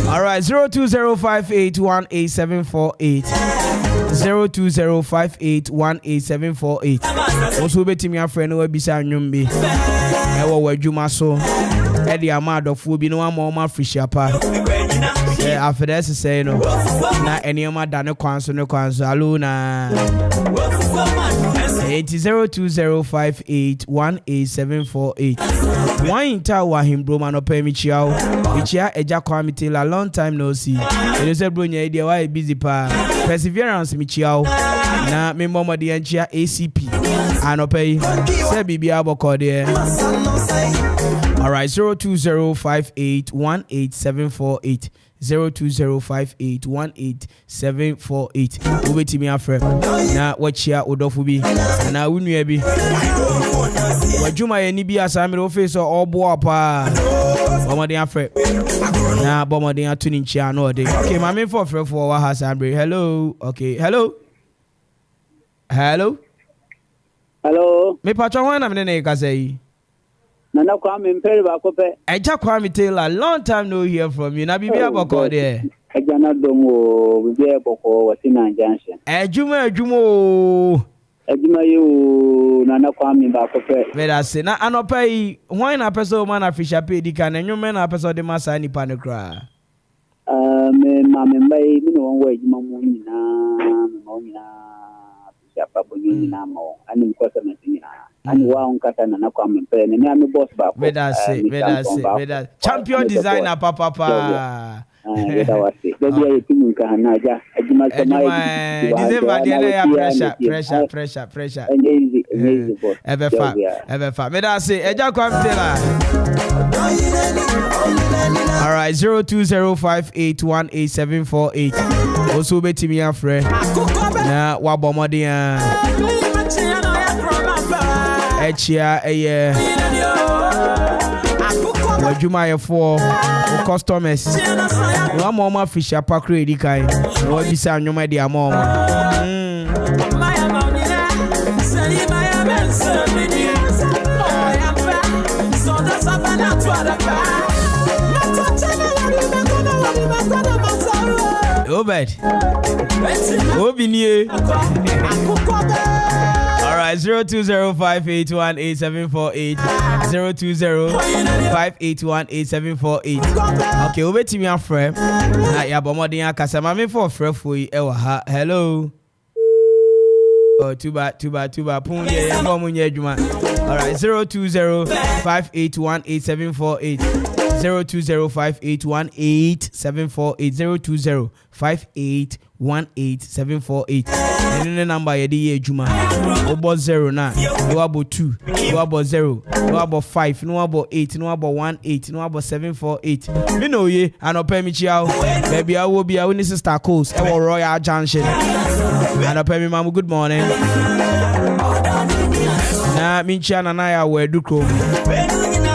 All right, 0205818748. 0205818748. Also betimi afre no wabisa anwumbi. Ewo wadwuma so. Edi amadofo bi no ama frishapa. After that say no. Na enioma da ne kwanso aluna. 0205818748. One inta wa himbro man ope michiao. Michia eja Kwame Mpere A.K.A. long time no see. You say bro nya idea why busy pa. Perseverance michiao. Na me momo de enchia ACP. Anope say bibia boko de. All right, 0205818748. 0205818748. Ubeti mi afre na wachia odofu bi na unua bi wajuma ye ni bi asamire office obo apa bomodin afre na bomodin atuni nchia no de. Okay mama for frɛ for wa hasamire. Hello. Okay, hello me patron ho na me ne ka say Nana Kwame Mpere A.K.A. Eja Kwame Mpere, long time no hear from you. Na bibia boko there. Ejana domo bibia boko wasina junction. Adwuma you Nana Kwame A.K.A. Veda se na anopai why na person man official pay di kan enwume na person de masa ni pa ne kra. Me mama mbai mi no wo ejuma mo nyina official pa nyina mo ani ko se nyina. And one kata na Kwame Mpere ne ami boss ba ko. Veda se champion designer papa. Yeda wasi. Baby ayi timu kahanaja. Adwuma samai. December dia ya pressure. Easy boss. Ebefa. Me da say eja Kwame Mpere. All right, 0205818748. Also betimi afre. Na wabomode Echia eye Adwuma yefo customers wa mama fisher pack ready kai wa bisa anwoma dia mama Obed Obinie All right, 0205818748 0205818748. Okay, over to me and friend. Na ya bomodin akasa mame for frefui ewa ha. Hello. Oh, tuba pun ye bomu nye adwuma. All right, 0205818748 0205818748 0205818748. And the number yedi adwuma. Obo 0 na, no about 2, no about 0, no about 5, no about 8, no about 18, no about 748. Me know ye, and open me chiao. Baby, I will be a witness star coast. I will Royal Junction. And open me, mama. Good morning. Na mincha na na ya weduko.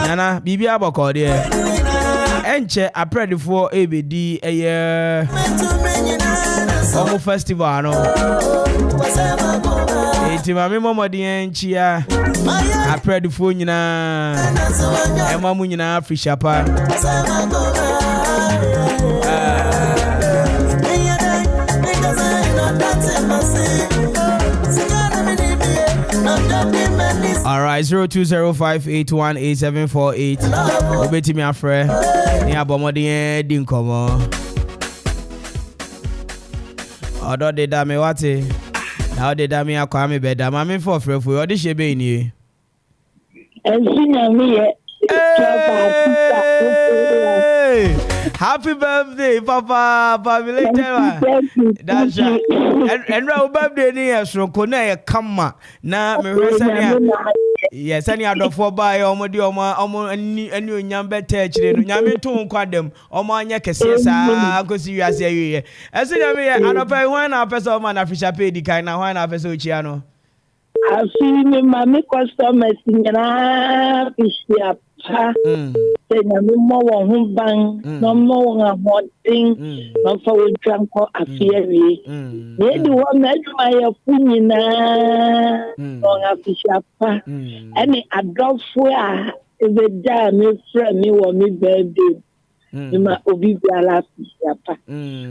Nana bibi abako there. Enche apred for ABD a Omo festival no. Eti mame mama di enchia apred for nyina. Ema mu nyina Africa pa. All right, 0205818748. Obeti me afre. Ni abomode din komo. Odo de da me wate. Na de da me akwa me beda. Ma me for frefo. Odi shebe ni. Ensinya me Happy birthday, Papa. That's right. And our birthday near Srokone, Kama. Na me yes, any other for by Omo and you yambe touch Yami to quadem, Omanya Cassiasa, because you are saying, as I don't pay one episode of man, Fisher pay the kind of one episode, Chiano. I've seen my customers in an Fisher. No more bang, no more thing, no for drunk or a fairy. Maybe one that my opinion on a Fisher. Any adult where is a damn friend me or me birthday. My Obibia Fisher.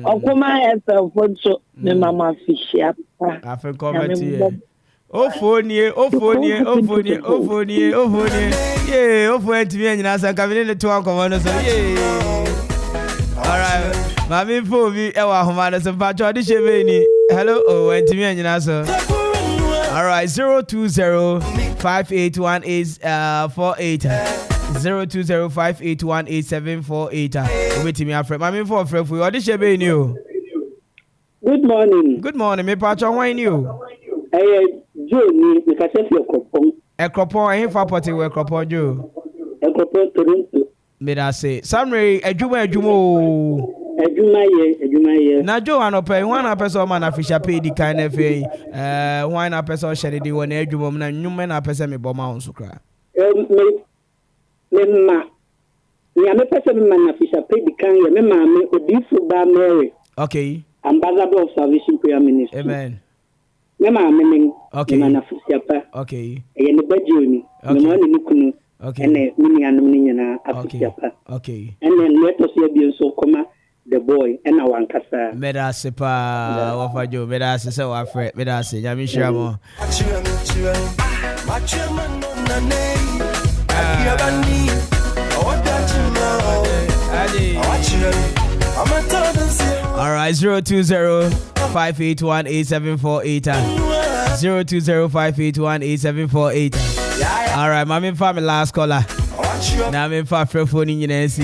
Or come I have also the Mamma Fisher. I forgot. Ofonie. Yeah, ofo ntimi anyina san kamene ne to ankomo so. Yeah. All right. Mami fo bi e wa homa no so pa cho de shebe ni. Hello, ntimi anyina so. All right, 020581848 02058188748. Obetimi afre. Mami fo afre fu. Odi shebe ni o. Good morning. Good morning. Me pa cho wan ni o. Joe, we can say your cropon. A cropon, I have party where cropon Joe. A cropon to May I say, Samray, Adwuma ye. Na Joe, and pay one person man a fisher pay the kind of a one person shed the one Adwuma, and you men are person me bomb on Sucra. Memma, we are a person man a fisher pay the kind of mamma, or beautiful bar Mary. Okay. Ambassador of Salvation Prayer Ministry. Amen. Mema okay. Mana Fusiapa. Okay. And the Bajuni. Okay. Okay. And the Mini and Minina Afusiapa. Okay. And then let us hear so come the boy and our Ankasa. Meda sepa wafajo. Meda se so afre. Meda se Yami Shamo. All right, 02058188748 02058188748. All right, my family last caller. Now I'm in for phone in Nancy.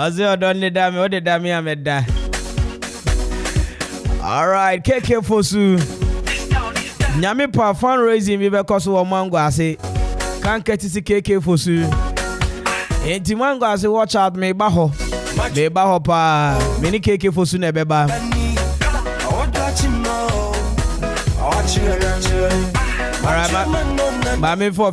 Azio don't need dame, what the dame ameda. All right, A.K.A Fosu. Nyame pa fundraising bi because of mango ase. Kan ketisi A.K.A Fosu. Enti mango ase watch out me ba ho. Me ba ho pa. Me ni A.K.A Fosu na beba. Alright, ma me for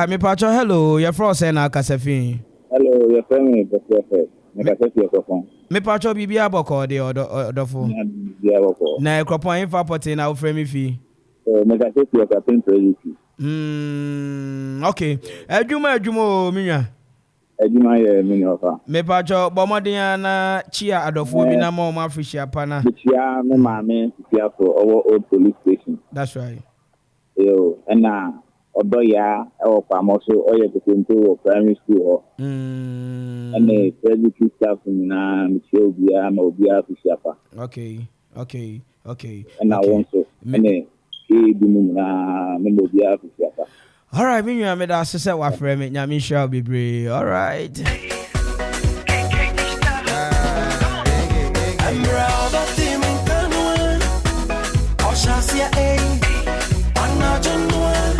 me pacho hello, your friend say na kasafin. Hello, your friend me perfect. Me kasafin your phone. Me pacho bibi aboko de odofo. Bibi aboko. Na ekropo info poti na ofre me fi. Me kasafin your captain credit. Okay. Adwuma minwa. Adwuma ye minwa. Me pacho bomodin na chia adofo bi na ma ma afishia pa na. Chia me maame chia for our old police station. That's right. Yo, and odo ya e pamo so oye to primary school ho. And the credit staff na mchio bia ma obia afishia pa. Okay. And I want so and all right, me you made us say wa frame me nyame shall be brave. All right. I'm proud of team in Kanwan. Oshasia A. Anna Janwan.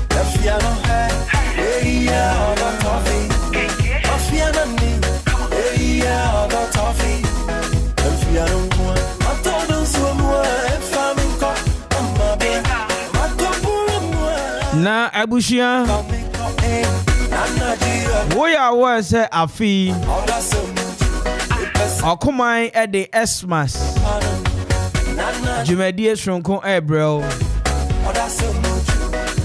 The Fiano Head. Yeah, the toffee. Fiana me. Yeah, the toffee. The Fiano one. I told them someone farming cock. Na abushia we are was say afi okomai e de Xmas jumedie shronko ebrel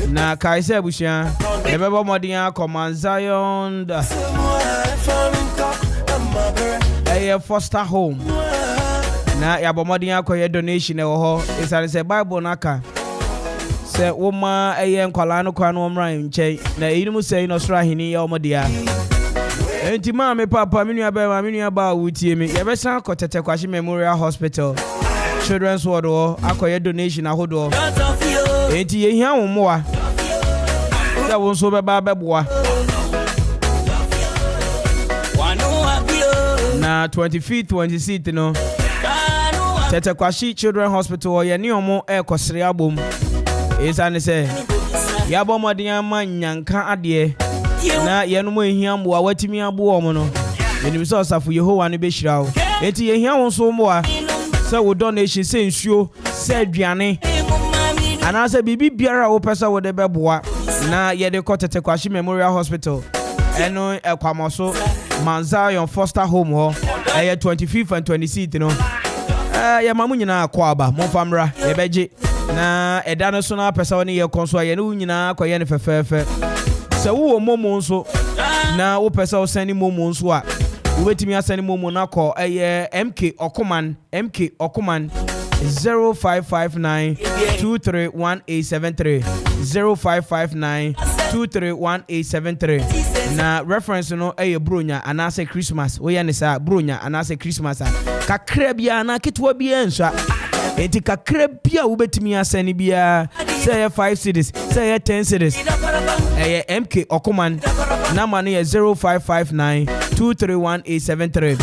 na kaise abushia e bebo modin akoma Zion e foster home na ya bomodin akoye donation e wo ho isare say Bible naka se woma eye nkwala no kwa no omran nche na eyinmu sei no sora hini ya omodia enti ma me papa me nua ba wutie me ye besan kotete kwashi Memorial Hospital Children's Ward akoye donation ahodo enti ye hia wo moa ya wo so beba beboa na 25th 26th no tete kwashi Children's Hospital ye ni omo e kosere abom Isane say yabo modin ma nyanka ade na yenu mo ehia mboa watimi abo omo no eni so safu Yehowa no be hira wo enti ehia won so mboa say wo donation say nsuo say aduane ana say bibi biara wo pesa wo de beboa na ye de kotete kwashi Memorial Hospital eno ekwamoso Zion Foster Home ho 25th and 26th no ya mamu nyina akwaba mo famra ye beje na edano so na pesa woni ye konso ye no nyina akoye ne fefefe se wo momo nso na wo pesa wo sani momo nso a wo betimi asani momo na ko MK Okuman 0559 231873 0559 na reference no bronya anase Christmas wo ye ne sa bronya anase Christmas kakra bia na ketwa bia nso enti kakra bia wo betimi asani bia say 5 cities say 10 cities MK Okuman number no 0559 231873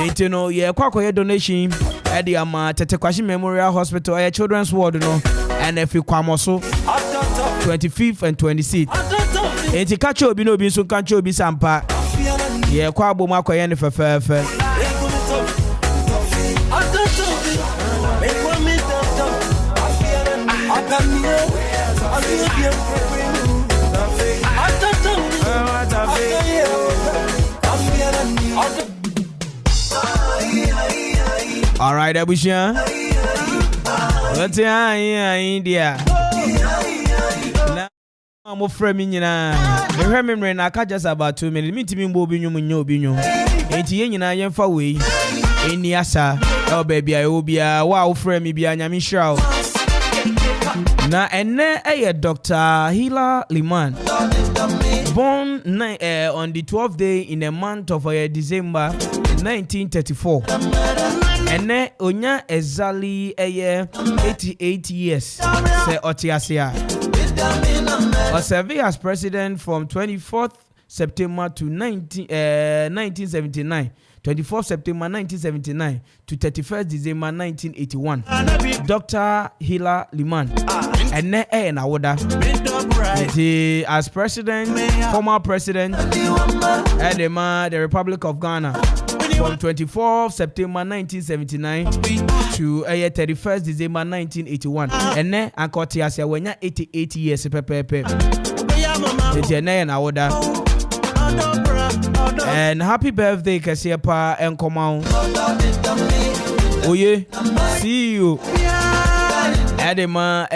enti no ye kwakoye donation edi ama tete kwashi Memorial Hospital Children's Ward no and if you kwamoso 25th and 26th enti kacho obi no obi so kacho obi sampa ye kwa abom akoye ne fefefe all right abusha what's India na mo frame nyina me hwe memre na aka just about 2 minutes mitimi mbo obi nwum nya obi nwum enti ye nyina yemfa wei eni asa e baby ayo bia wa wo frame bia nyame hira na ene Dr. Hila Liman born on the 12th day in the month of December 1934 ene onya exactly 88 years say otiasia serve as president from 24th September to 1979. 24th September 1979 to 31st December 1981. Dr. Hila Liman. And then as president, former president, the Republic of Ghana from 24th September 1979 to 31st December 1981. And then Ankotiasia when 88 years pepe. And happy birthday, Kasiepa and Komau. Oh yeah, see you. Adema,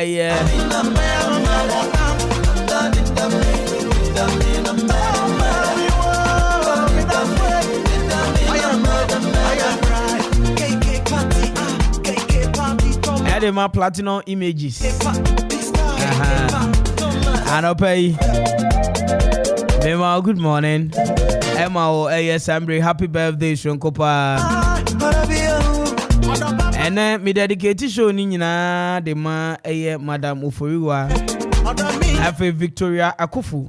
Adema Platinum Images. Anopay. Emma, good morning. Emma, Sambre, happy birthday, Shonkopa. And then me dedicated show Nina, the ma, Madam Ufuriwa. Happy Victoria Akufu.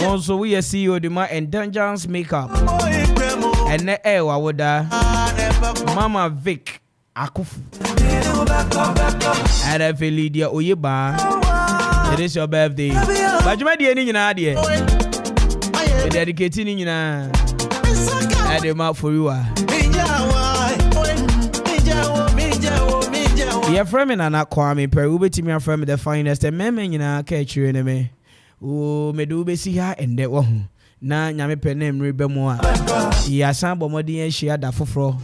Also, we are CEO the ma Endangerance Makeup. And then Wawoda, Mama Vic Akufu. And then Lydia Oyeba. It is your birthday. But you might be any idea. Dedicating in Adwuma for you. Your friend and Kwame Mpere A.K.A. Me friend the finest and meme in catch you in me. Oh, me do be see her and that one. Na nyame penem rebemo a. Ya san bomodi en share da foforo.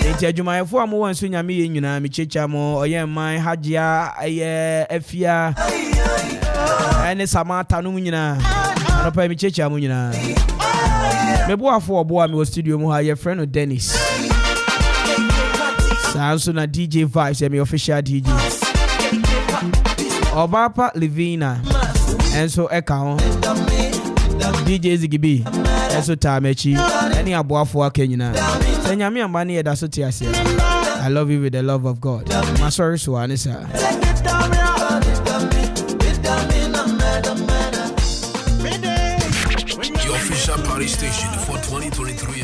Enti adwuma fo am won so nyame ye nyina me checha mo oye man hajia aye afia ene samata no nyina no pa me checha mo nyina me bo afo obo am studio mo ha ye friend no Dennis sanso na DJ Vibes me official DJ Obapa Livina enso eka ho DJ Zigibi enso Tamechi eni aboafo aka nyina Nyame ambani eda so tiase. I love you with the love of God. My sorry so anisa. Your official party station for 2023